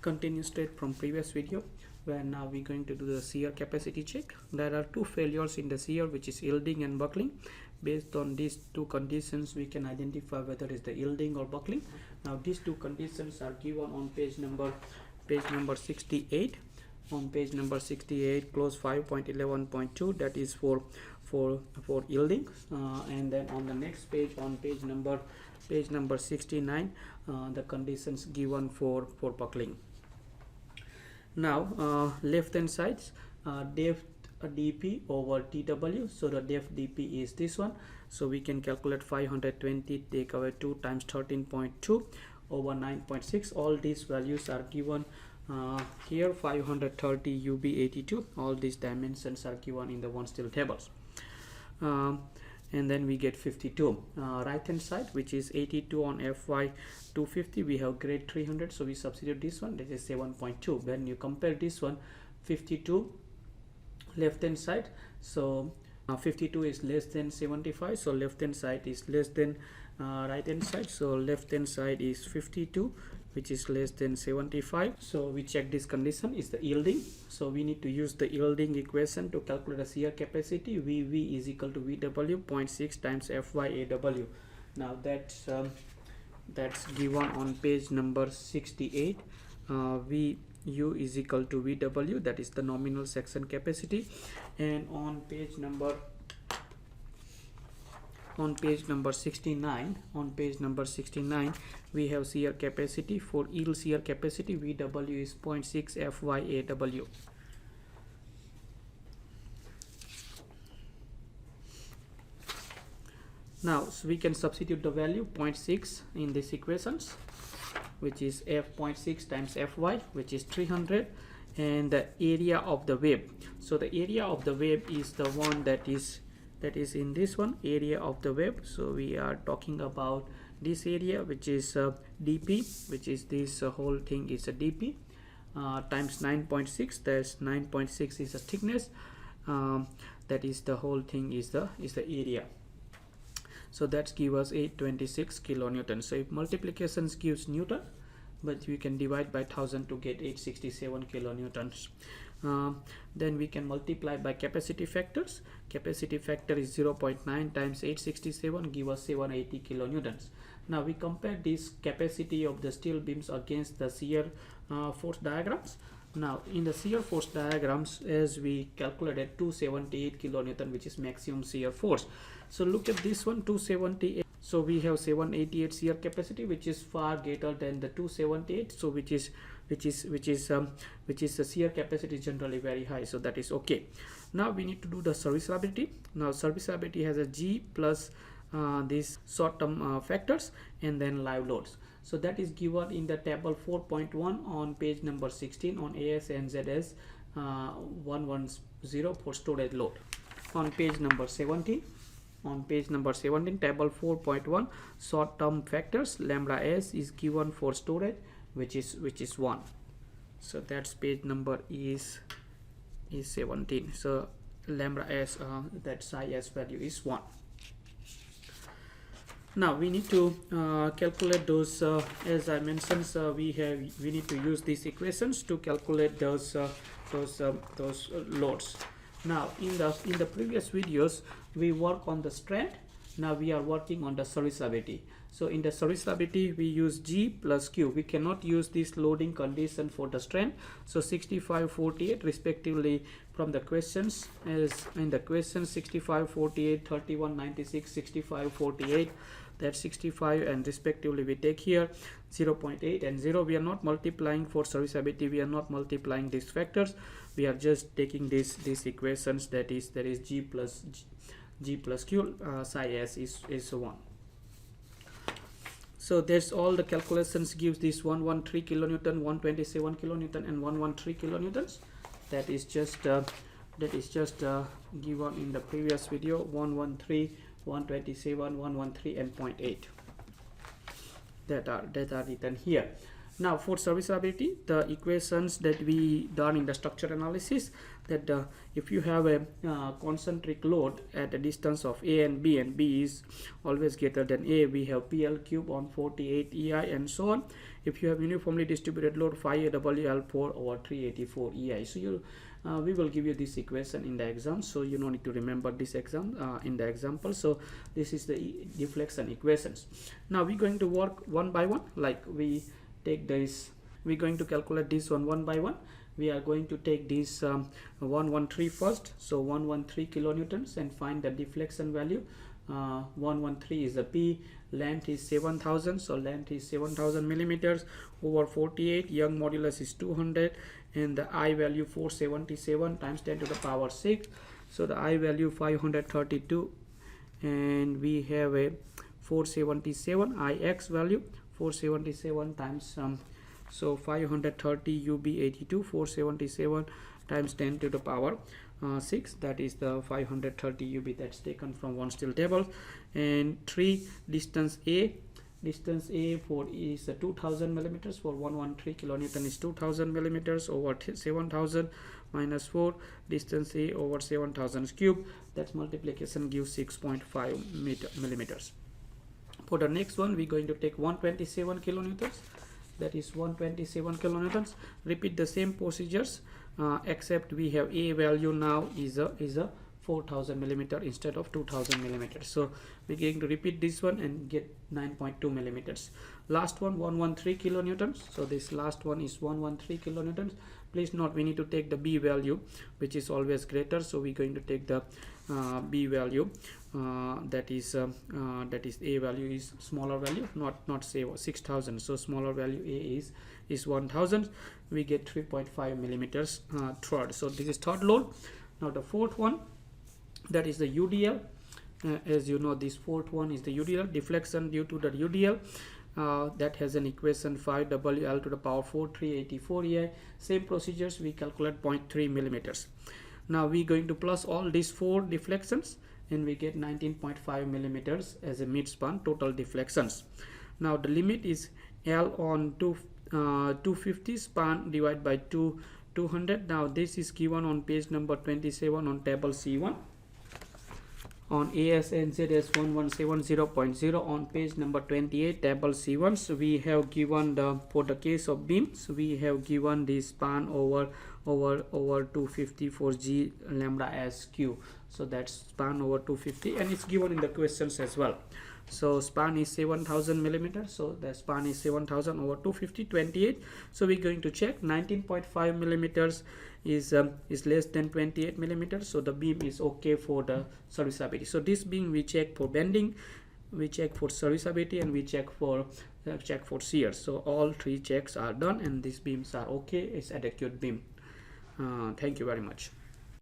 Continue straight from previous video, where now we're going to do the shear capacity check. There are two failures in the shear, which is yielding and buckling. Based on these two conditions, we can identify whether it's the yielding or buckling. Now these two conditions are given on page number 68. On page number 68, clause 5.11.2, that is for yielding, and then on the next page, on page number 69, the conditions given for buckling. Now left hand side, depth dp over tw. So the depth dp is this one, so we can calculate 520 take away 2 times 13.2 over 9.6. all these values are given here. 530 ub82, all these dimensions are given in the one still tables, and then we get 52. Right hand side, which is 82 on fy 250, we have grade 300, so we substitute this one, that is 7.2. when you compare this one, 52 left hand side, so 52 is less than 75, so left hand side is less than right hand side, so left hand side is 52, which is less than 75. So we check this condition is the yielding, so we need to use the yielding equation to calculate the shear capacity. Vv is equal to Vw 0.6 times Fy/Aw. Now that's given on page number 68. Vu is equal to Vw, that is the nominal section capacity, and on page number 69, we have shear capacity. For yield shear capacity, Vw is 0.6 Fy/Aw. Now so we can substitute the value 0.6 in these equations, which is f.6 times Fy, which is 300, and the area of the wave. So the area of the wave is the one that is in this one, area of the wave. So we are talking about this area, which is dp, which is this whole thing is a dp, times 9.6. There's 9.6 is the thickness, that is the whole thing is the area. So that's give us 826 kilonewton. So if multiplications gives newton, but we can divide by 1000 to get 867 kilonewtons. Then we can multiply by capacity factors. Capacity factor is 0.9 times 867, give us 780 kilonewtons. Now we compare this capacity of the steel beams against the shear force diagrams. Now in the shear force diagrams, as we calculated 278 kilonewton, which is maximum shear force. So look at this one, 278. So we have 788 shear capacity, which is far greater than the 278. So which is the shear capacity generally very high. So that is okay. Now we need to do the serviceability. Now serviceability has a G plus these short-term factors and then live loads. So that is given in the table 4.1 on page number 16 on AS and ZS 110 for storage load. On page number 17. On page number 17, table 4.1, short-term factors, lambda s is given for storage, which is 1. So that's page number is 17. So lambda s, that psi s value is 1. Now we need to calculate those, as I mentioned, we need to use these equations to calculate those loads. Now in the previous videos we work on the strength. Now we are working on the serviceability. So in the serviceability we use G plus Q. We cannot use this loading condition for the strength. So 65, 48 respectively from the questions, as in the question 65, 48, 31, 96, 65, 48. That's 65, and respectively we take here 0.8 and 0. We are not multiplying for serviceability, we are not multiplying these factors, we are just taking these equations, that is there is G plus Q, psi s is 1. So there's all the calculations gives this 113 kilonewton, 127 kilonewton and 113 kilonewtons. That is just given in the previous video, 113, 127, 113 and 0.8 that are written here. Now for serviceability, the equations that we done in the structure analysis, that if you have a concentric load at a distance of A and B is always greater than A, we have PL cube on 48 EI and so on, if you have uniformly distributed load 5 WL4 over 384 EI. So we will give you this equation in the exam, so you don't need to remember this exam in the example. So this is the deflection equations. Now we're going to work one by one, like we take this, we're going to calculate this one by one. We are going to take this 113 first, so 113 kilonewtons, and find the deflection value. 113 is the P, length is 7000, so length is 7000 millimeters over 48, Young modulus is 200, and the I value 477 times 10 to the power 6, so the I value 532, and we have a 477 IX value 477 times so 530 UB82, 477 times 10 to the power 6, that is the 530 UB that's taken from one steel table. And 3, distance A for is 2000 millimeters, for 113 kilonewton is 2000 millimeters over 7000 minus 4, distance A over 7000 cube, that's multiplication gives 6.5 millimeters. For the next one, we're going to take 127 kilonewtons, that is 127 kilonewtons. Repeat the same procedures, except we have A value now is a 4000 millimeter instead of 2000 millimeters. So we're going to repeat this one and get 9.2 millimeters. Last one 113 kilonewtons. So this last one is 113 kilonewtons. Please note we need to take the B value, which is always greater. So we're going to take the B value, that is A value is smaller value, not say 6000. So smaller value A is 1000. We get 3.5 millimeters third. So this is third load. Now the fourth one, that is the UDL. As you know, this fourth one is the UDL, deflection due to the UDL. That has an equation 5 WL to the power 4 384 EI. Same procedures, we calculate 0.3 millimeters. Now we're going to plus all these 4 deflections, and we get 19.5 millimeters as a mid-span total deflections. Now the limit is L on 250 span divided by 200. Now this is given on page number 27 on table C1. On ASNZS 1170.0 on page number 28 table C1, so we have given the, for the case of beams, we have given the span over 250 for G lambda as Q. So that's span over 250, and it's given in the questions as well. So span is 7000 millimeters, so the span is 7000 over 250, 28. So we're going to check 19.5 millimeters is less than 28 millimeters, so the beam is okay for the serviceability. So this beam we check for bending, we check for serviceability, and we check for shear. So all 3 checks are done, and these beams are okay. It's adequate beam. Thank you very much.